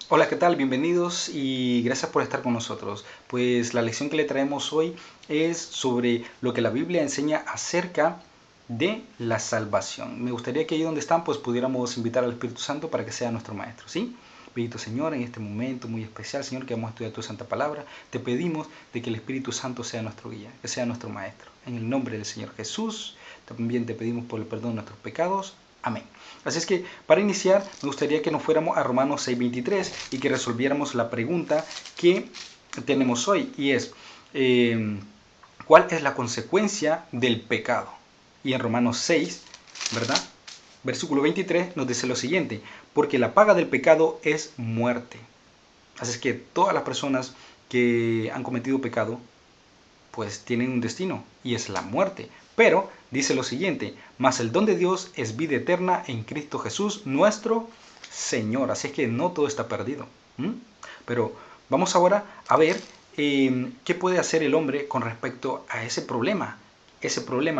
Hola, ¿qué tal? Bienvenidos y gracias por estar con nosotros. Pues la lección que le traemos hoy es sobre lo que la Biblia enseña acerca de la salvación. Me gustaría que ahí donde están pues pudiéramos invitar al Espíritu Santo para que sea nuestro maestro, ¿sí? Bendito Señor, en este momento muy especial, Señor, que vamos a estudiar tu santa palabra, te pedimos de que el Espíritu Santo sea nuestro guía, que sea nuestro maestro. En el nombre del Señor Jesús, también te pedimos por el perdón de nuestros pecados. Amén. Así es que para iniciar me gustaría que nos fuéramos a Romanos 6:23 y que resolviéramos la pregunta que tenemos hoy y es ¿cuál es la consecuencia del pecado? Y en Romanos 6, ¿verdad? Versículo 23 nos dice lo siguiente, porque la paga del pecado es muerte. Así es que todas las personas que han cometido pecado pues tienen un destino y es la muerte. Pero dice lo siguiente, mas el don de Dios es vida eterna en Cristo Jesús, nuestro Señor. Así es que no todo está perdido. Pero vamos ahora a ver qué puede hacer el hombre con respecto a ese problema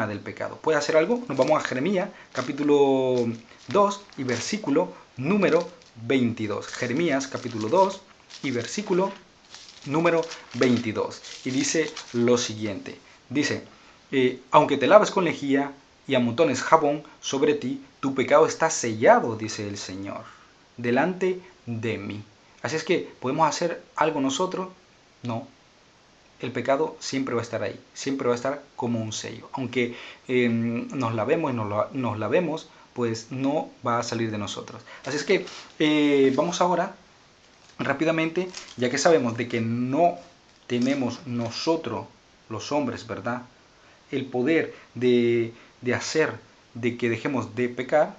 del pecado. ¿Puede hacer algo? Nos vamos a Jeremías, capítulo 2 y versículo número 22. Jeremías, capítulo 2 y versículo número 22. Y dice lo siguiente. Dice, aunque te laves con lejía y amontones jabón sobre ti, tu pecado está sellado, dice el Señor, delante de mí. Así es que, ¿podemos hacer algo nosotros? No. El pecado siempre va a estar ahí, siempre va a estar como un sello. Aunque nos lavemos y nos lavemos, pues no va a salir de nosotros. Así es que vamos ahora rápidamente, ya que sabemos de que no tenemos nosotros, los hombres, ¿verdad? El poder de hacer de que dejemos de pecar,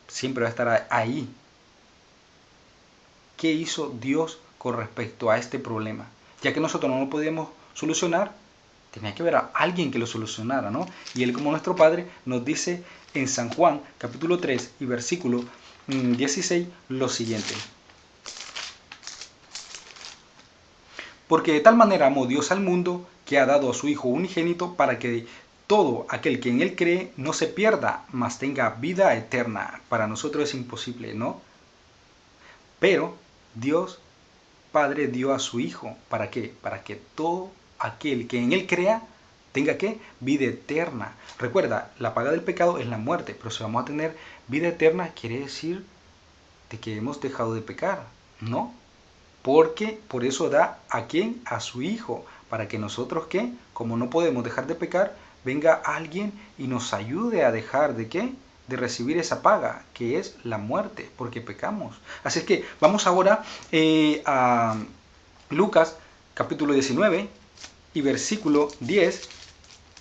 siempre va a estar ahí. ¿Qué hizo Dios con respecto a este problema? Ya que nosotros no lo podíamos solucionar, tenía que haber a alguien que lo solucionara, ¿no? Y Él como nuestro Padre nos dice en San Juan capítulo 3 y versículo 16 lo siguiente. Porque de tal manera amó Dios al mundo que ha dado a su Hijo unigénito para que todo aquel que en Él cree no se pierda, mas tenga vida eterna. Para nosotros es imposible, ¿no? Pero Dios Padre dio a su Hijo. ¿Para qué? Para que todo aquel que en Él crea tenga ¿qué? Vida eterna. Recuerda, la paga del pecado es la muerte, pero si vamos a tener vida eterna quiere decir de que hemos dejado de pecar, ¿no? Porque por eso da a quién, a su Hijo, para que nosotros qué, como no podemos dejar de pecar, venga alguien y nos ayude a dejar de qué, de recibir esa paga, que es la muerte, porque pecamos. Así es que vamos ahora a Lucas capítulo 19 y versículo 10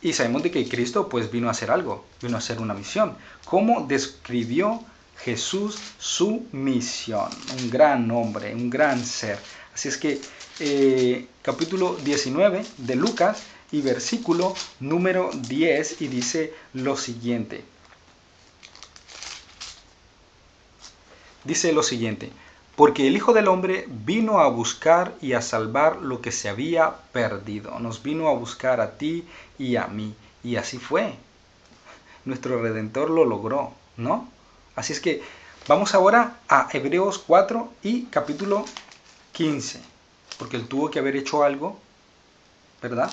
y sabemos de que Cristo pues vino a hacer algo, vino a hacer una misión. ¿Cómo describió Jesús su misión? Un gran hombre, un gran ser. Así es que capítulo 19 de Lucas y versículo número 10 y dice lo siguiente. Dice lo siguiente, porque el Hijo del Hombre vino a buscar y a salvar lo que se había perdido. Nos vino a buscar a ti y a mí. Y así fue. Nuestro Redentor lo logró, ¿no? Así es que vamos ahora a Hebreos 4 y capítulo 15. Porque él tuvo que haber hecho algo, ¿verdad?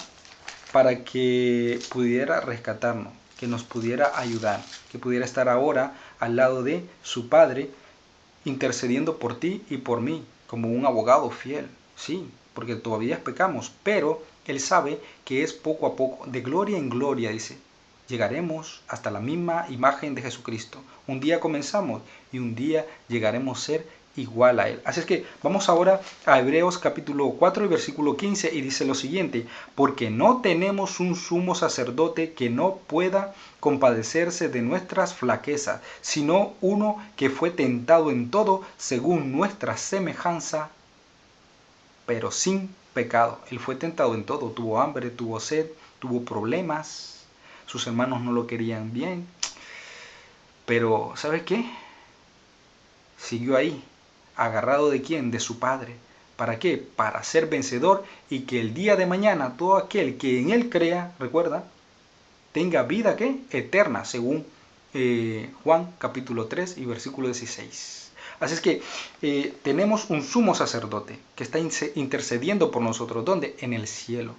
Para que pudiera rescatarnos, que nos pudiera ayudar, que pudiera estar ahora al lado de su Padre intercediendo por ti y por mí, como un abogado fiel, sí, porque todavía pecamos, pero Él sabe que es poco a poco, de gloria en gloria, dice, llegaremos hasta la misma imagen de Jesucristo. Un día comenzamos y un día llegaremos a ser igual a Él. Así es que vamos ahora a Hebreos capítulo 4 y versículo 15 y dice lo siguiente, porque no tenemos un sumo sacerdote que no pueda compadecerse de nuestras flaquezas, sino uno que fue tentado en todo según nuestra semejanza, pero sin pecado. Él fue tentado en todo, tuvo hambre, tuvo sed, tuvo problemas, sus hermanos no lo querían bien, pero ¿sabes qué? Siguió ahí, agarrado de quién, de su Padre. ¿Para qué? Para ser vencedor y que el día de mañana todo aquel que en él crea, recuerda, tenga vida ¿qué? Eterna, según Juan capítulo 3 y versículo 16. Así es que tenemos un sumo sacerdote que está intercediendo por nosotros. ¿Dónde? En el cielo.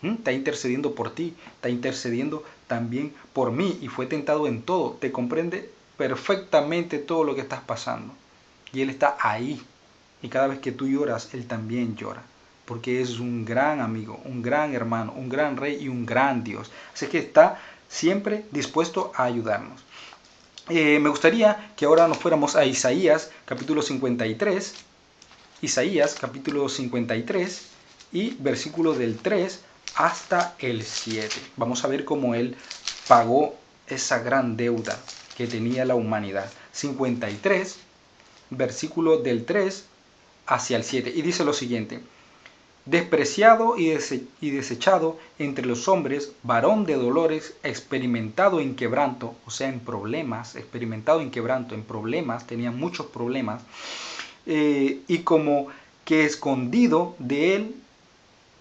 Está intercediendo por ti, está intercediendo también por mí y fue tentado en todo. Te comprende perfectamente todo lo que estás pasando. Y Él está ahí. Y cada vez que tú lloras, Él también llora. Porque es un gran amigo, un gran hermano, un gran rey y un gran Dios. Así que está siempre dispuesto a ayudarnos. Me gustaría que ahora nos fuéramos a Isaías capítulo 53. Isaías capítulo 53 y versículo del 3 hasta el 7. Vamos a ver cómo Él pagó esa gran deuda que tenía la humanidad. 53, versículo del 3 hacia el 7. Y dice lo siguiente: despreciado y desechado entre los hombres, varón de dolores, experimentado en quebranto, o sea, en problemas, experimentado en quebranto, en problemas, tenía muchos problemas, y como que escondido de él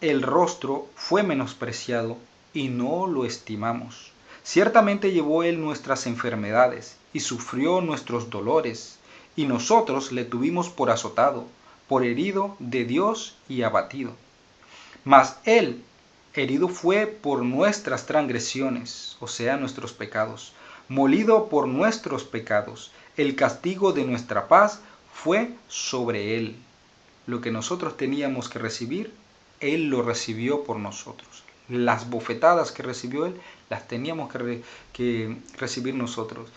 el rostro fue menospreciado y no lo estimamos. Ciertamente llevó él nuestras enfermedades y sufrió nuestros dolores, y nosotros le tuvimos por azotado, por herido de Dios y abatido. Mas él herido fue por nuestras transgresiones, o sea, nuestros pecados, molido por nuestros pecados. El castigo de nuestra paz fue sobre él. Lo que nosotros teníamos que recibir, Él lo recibió por nosotros. Las bofetadas que recibió Él, las teníamos que recibir nosotros.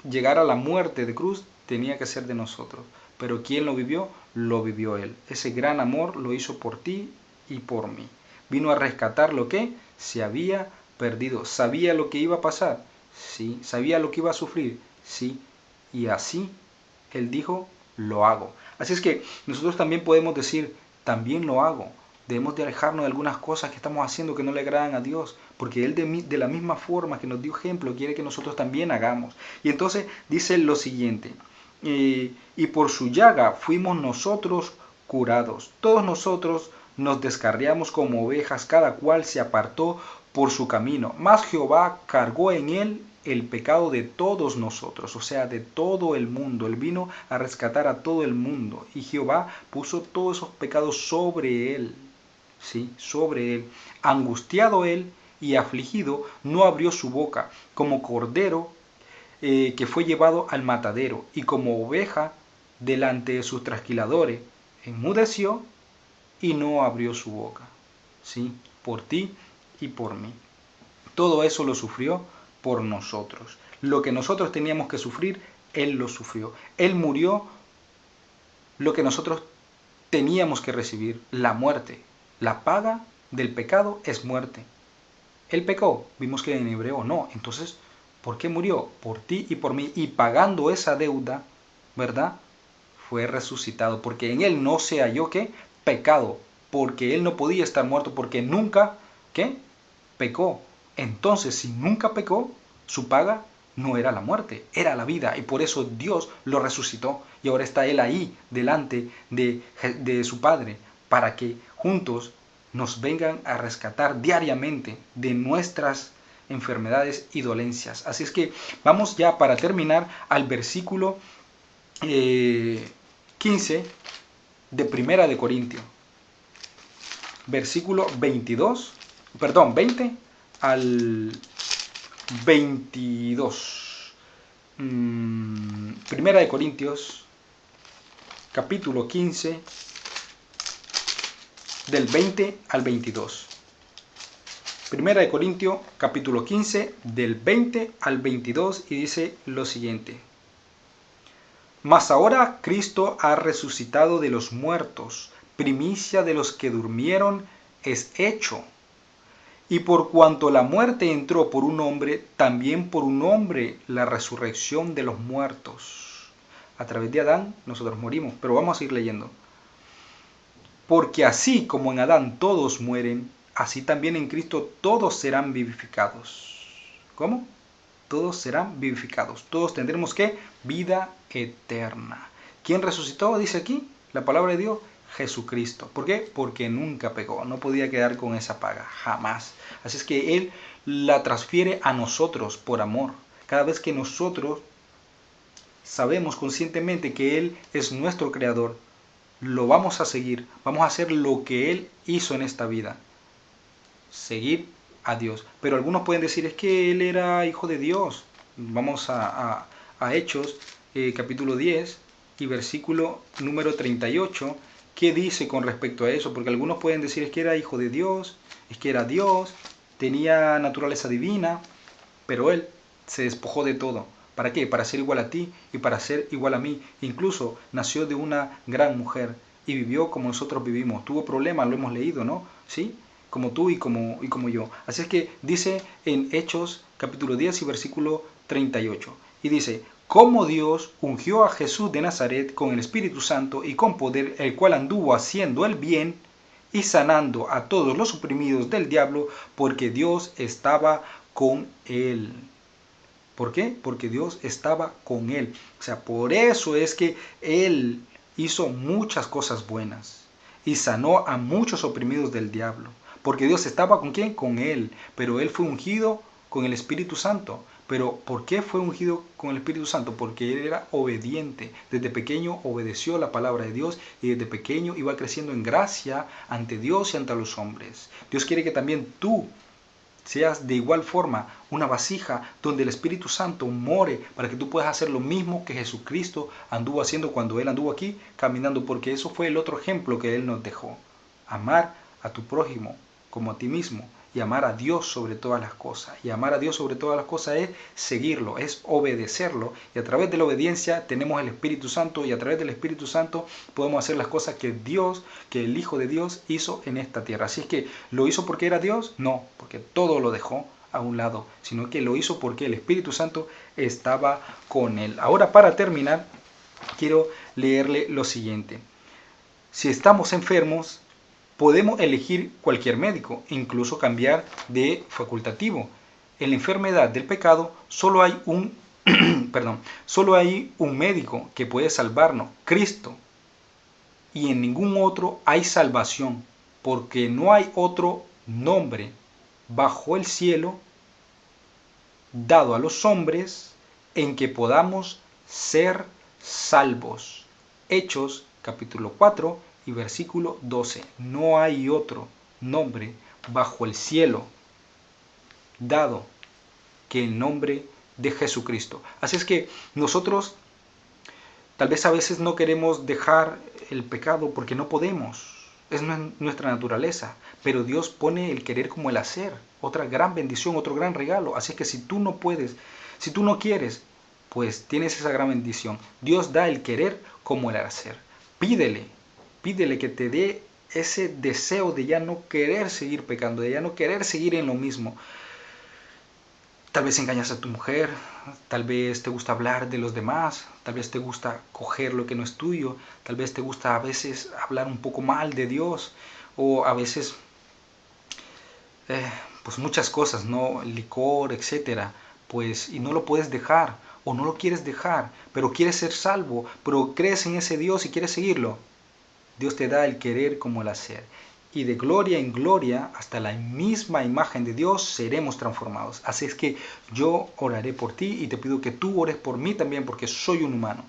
Llegar a la muerte de cruz tenía que ser de nosotros. Pero ¿quién lo vivió? Lo vivió Él. Ese gran amor lo hizo por ti y por mí. Vino a rescatar lo que se había perdido. ¿Sabía lo que iba a pasar? Sí. ¿Sabía lo que iba a sufrir? Sí. Y así Él dijo, lo hago. Así es que nosotros también podemos decir, también lo hago. Debemos de alejarnos de algunas cosas que estamos haciendo que no le agradan a Dios, porque Él de la misma forma que nos dio ejemplo, quiere que nosotros también hagamos. Y entonces dice lo siguiente, y por su llaga fuimos nosotros curados. Todos nosotros nos descarriamos como ovejas, cada cual se apartó por su camino, mas Jehová cargó en él el pecado de todos nosotros, o sea, de todo el mundo. Él vino a rescatar a todo el mundo y Jehová puso todos esos pecados sobre él, ¿sí? Sobre él. Angustiado él y afligido, no abrió su boca, como cordero que fue llevado al matadero, y como oveja delante de sus trasquiladores, enmudeció y no abrió su boca, ¿sí? Por ti y por mí. Todo eso lo sufrió por nosotros. Lo que nosotros teníamos que sufrir, Él lo sufrió. Él murió lo que nosotros teníamos que recibir, la muerte. La paga del pecado es muerte. Él pecó, vimos que en hebreo no. Entonces, ¿por qué murió? Por ti y por mí. Y pagando esa deuda, ¿verdad? Fue resucitado. Porque en Él no se halló, ¿qué? Pecado. Porque Él no podía estar muerto porque nunca, ¿qué? Pecó. Entonces, si nunca pecó, su paga no era la muerte, era la vida. Y por eso Dios lo resucitó. Y ahora está Él ahí, delante de su Padre, para que juntos nos vengan a rescatar diariamente de nuestras enfermedades y dolencias. Así es que vamos ya para terminar al versículo 15 de Primera de Corintios. Versículo 20 al 22. Primera de Corintios, capítulo 15, del 20 al 22. Primera de Corintios, capítulo 15, del 20 al 22, y dice lo siguiente. Mas ahora Cristo ha resucitado de los muertos, primicia de los que durmieron es hecho. Y por cuanto la muerte entró por un hombre, también por un hombre la resurrección de los muertos. A través de Adán nosotros morimos, pero vamos a ir leyendo. Porque así como en Adán todos mueren, así también en Cristo todos serán vivificados. ¿Cómo? Todos serán vivificados. Todos tendremos ¿qué? Vida eterna. ¿Quién resucitó? Dice aquí la palabra de Dios. Jesucristo. ¿Por qué? Porque nunca pecó, no podía quedar con esa paga, jamás. Así es que Él la transfiere a nosotros por amor. Cada vez que nosotros sabemos conscientemente que Él es nuestro creador, lo vamos a seguir, vamos a hacer lo que Él hizo en esta vida, seguir a Dios. Pero algunos pueden decir, es que Él era hijo de Dios. Vamos a Hechos, capítulo 10 y versículo número 38. ¿Qué dice con respecto a eso? Porque algunos pueden decir, es que era hijo de Dios, es que era Dios, tenía naturaleza divina, pero Él se despojó de todo. ¿Para qué? Para ser igual a ti y para ser igual a mí. Incluso nació de una gran mujer y vivió como nosotros vivimos. Tuvo problemas, lo hemos leído, ¿no? ¿Sí? Como tú y como yo. Así es que dice en Hechos capítulo 10 y versículo 38. Y dice, como Dios ungió a Jesús de Nazaret con el Espíritu Santo y con poder, el cual anduvo haciendo el bien y sanando a todos los oprimidos del diablo, porque Dios estaba con él. ¿Por qué? Porque Dios estaba con él. O sea, por eso es que él hizo muchas cosas buenas y sanó a muchos oprimidos del diablo. Porque Dios estaba con quién? Con él. Pero él fue ungido con el Espíritu Santo. Pero ¿por qué fue ungido con el Espíritu Santo? Porque él era obediente. Desde pequeño obedeció la palabra de Dios y desde pequeño iba creciendo en gracia ante Dios y ante los hombres. Dios quiere que también tú seas de igual forma una vasija donde el Espíritu Santo more para que tú puedas hacer lo mismo que Jesucristo anduvo haciendo cuando Él anduvo aquí caminando, porque eso fue el otro ejemplo que Él nos dejó. Amar a tu prójimo como a ti mismo y amar a Dios sobre todas las cosas. Y amar a Dios sobre todas las cosas es seguirlo, es obedecerlo. Y a través de la obediencia tenemos el Espíritu Santo y a través del Espíritu Santo podemos hacer las cosas que Dios, que el Hijo de Dios hizo en esta tierra. Así es que, ¿lo hizo porque era Dios? No, porque todo lo dejó a un lado, sino que lo hizo porque el Espíritu Santo estaba con él. Ahora, para terminar, quiero leerle lo siguiente. Si estamos enfermos, podemos elegir cualquier médico, incluso cambiar de facultativo. En la enfermedad del pecado solo hay solo hay un médico que puede salvarnos, Cristo. Y en ningún otro hay salvación, porque no hay otro nombre bajo el cielo dado a los hombres en que podamos ser salvos. Hechos capítulo 4 y versículo 12. No hay otro nombre bajo el cielo dado que el nombre de Jesucristo. Así es que nosotros tal vez a veces no queremos dejar el pecado porque no podemos. Es nuestra naturaleza. Pero Dios pone el querer como el hacer. Otra gran bendición, otro gran regalo. Así es que si tú no puedes, si tú no quieres, pues tienes esa gran bendición. Dios da el querer como el hacer. Pídele que te dé ese deseo de ya no querer seguir pecando, de ya no querer seguir en lo mismo. Tal vez engañas a tu mujer, tal vez te gusta hablar de los demás, tal vez te gusta coger lo que no es tuyo, tal vez te gusta a veces hablar un poco mal de Dios, o a veces, pues muchas cosas, ¿no? Licor, etcétera, pues, y no lo puedes dejar, o no lo quieres dejar, pero quieres ser salvo, pero crees en ese Dios y quieres seguirlo. Dios te da el querer como el hacer. Y de gloria en gloria, hasta la misma imagen de Dios, seremos transformados. Así es que yo oraré por ti y te pido que tú ores por mí también, porque soy un humano.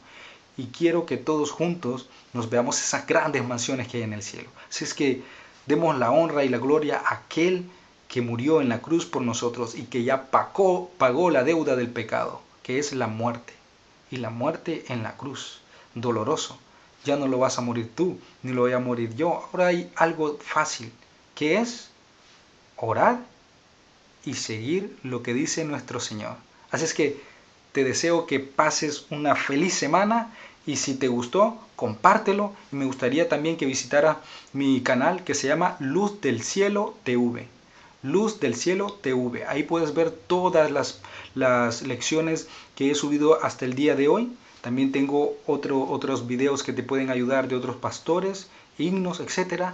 Y quiero que todos juntos nos veamos esas grandes mansiones que hay en el cielo. Así es que demos la honra y la gloria a aquel que murió en la cruz por nosotros y que ya pagó la deuda del pecado, que es la muerte. Y la muerte en la cruz, doloroso. Ya no lo vas a morir tú, ni lo voy a morir yo. Ahora hay algo fácil, que es orar y seguir lo que dice nuestro Señor. Así es que te deseo que pases una feliz semana y si te gustó, compártelo. Y me gustaría también que visitara mi canal que se llama Luz del Cielo TV. Luz del Cielo TV. Ahí puedes ver todas las lecciones que he subido hasta el día de hoy. También tengo otros videos que te pueden ayudar de otros pastores, himnos, etc.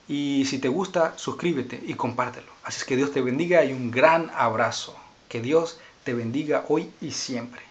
Y si te gusta, suscríbete y compártelo. Así es que Dios te bendiga y un gran abrazo. Que Dios te bendiga hoy y siempre.